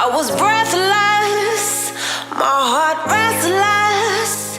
I was breathless, my heart restless.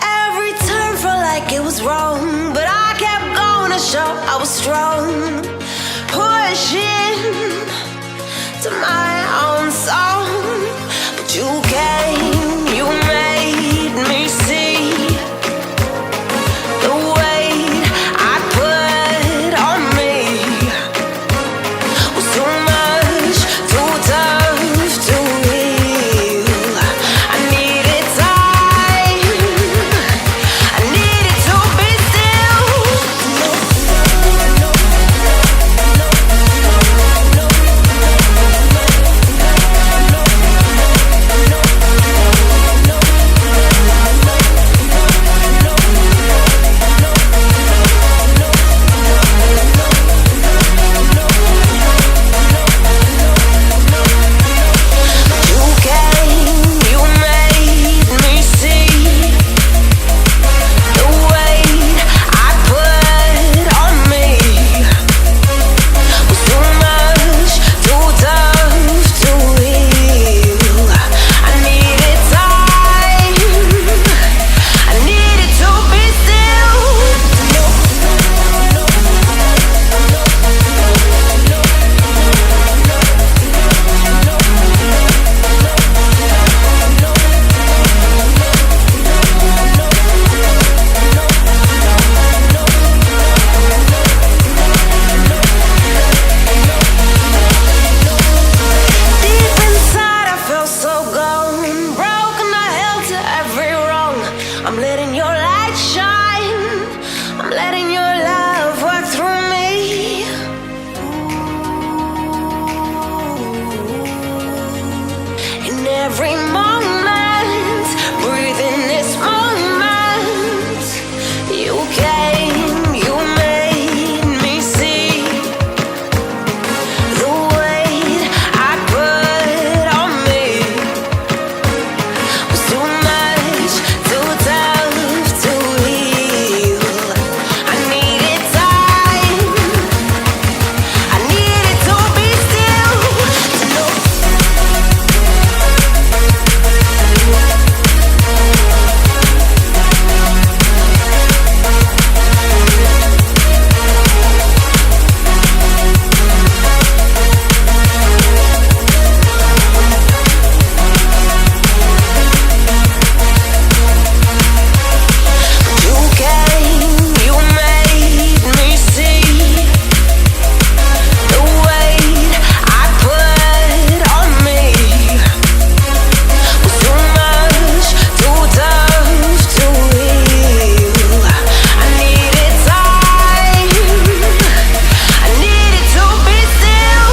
Every turn felt like it was wrong, but I kept going to show I was strong. Pushing to my own song, but you came, you made me see the weight I put on me was too much, too tough to heal. I needed time, I needed to be still. I'm letting your light shine, I'm letting your love work through me. In every moment, breathe in this moment. You came, you made me see the weight I put on me was too much, too tough to heal. I needed time, I needed to be still, to know. You came, you made me see the weight I put on me was too much, too tough to heal. I needed time, I needed to be still.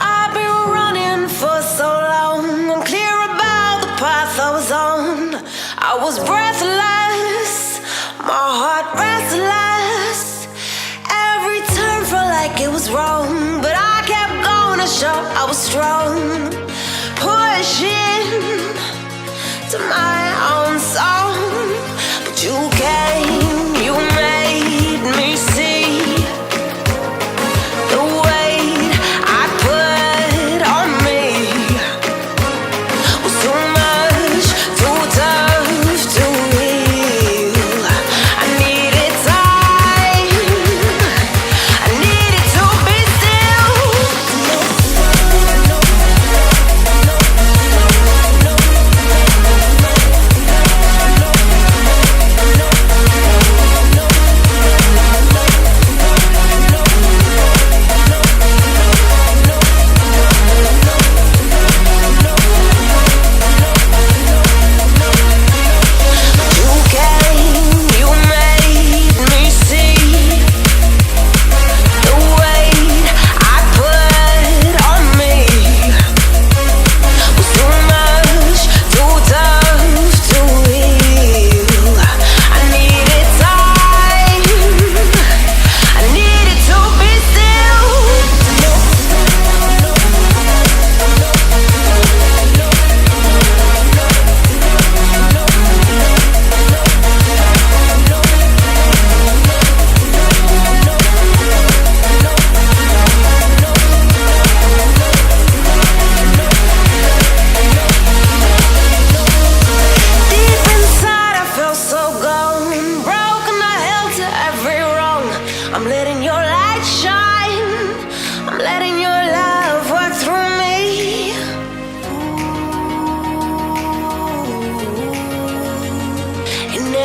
I've been running for so long, I'm clear about the path I was on. I was breathless, my heart restless. Every turn felt like it was wrong, but I kept going to show I was strong. Pushing to my own song, but you came, you made me see the weight I put on me was too much, too tough to heal. I needed time, I needed to be still. No.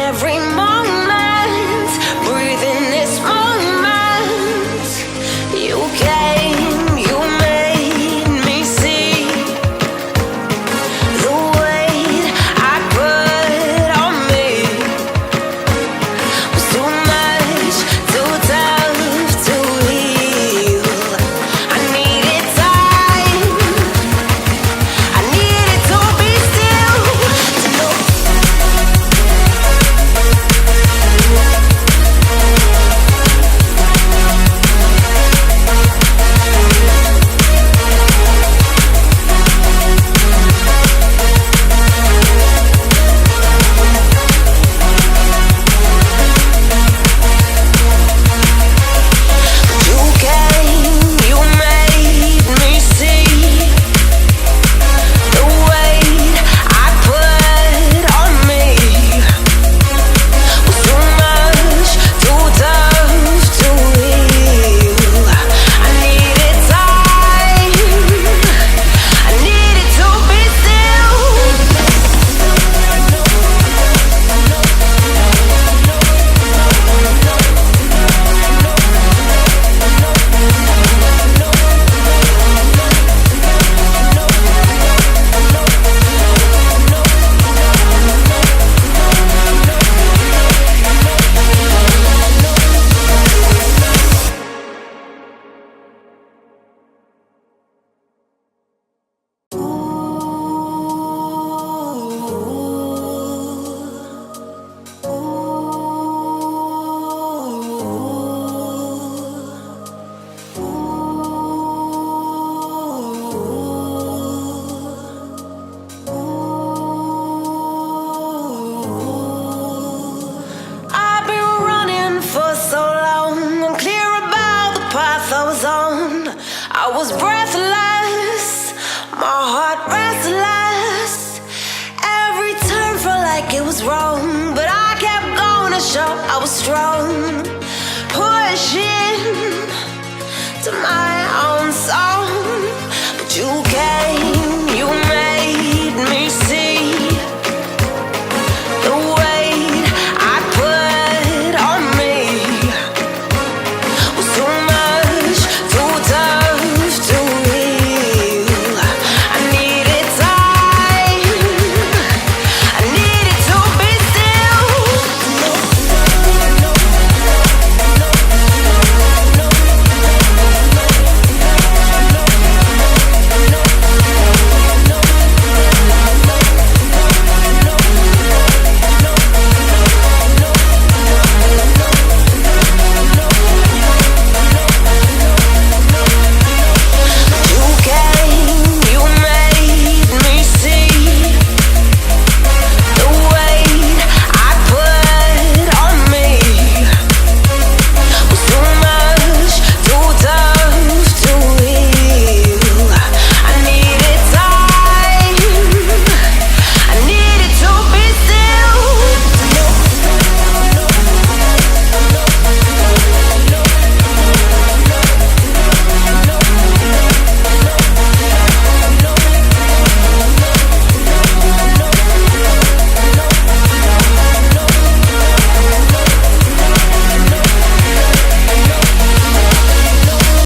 every moment, breathing this moment. You came, you made me see the weight I put on me was too much, too tough to heal. I needed time, I needed to be still, to know. You came, you made me see the weight I put on me was too much, too tough to heal. I needed time, I needed to be still. I've been running for so long, unclear about the path I was on. I was breathless, my heart restless. Every turn felt like it was wrong, but I kept going to show I was strong. Pushing to my own song, but you came.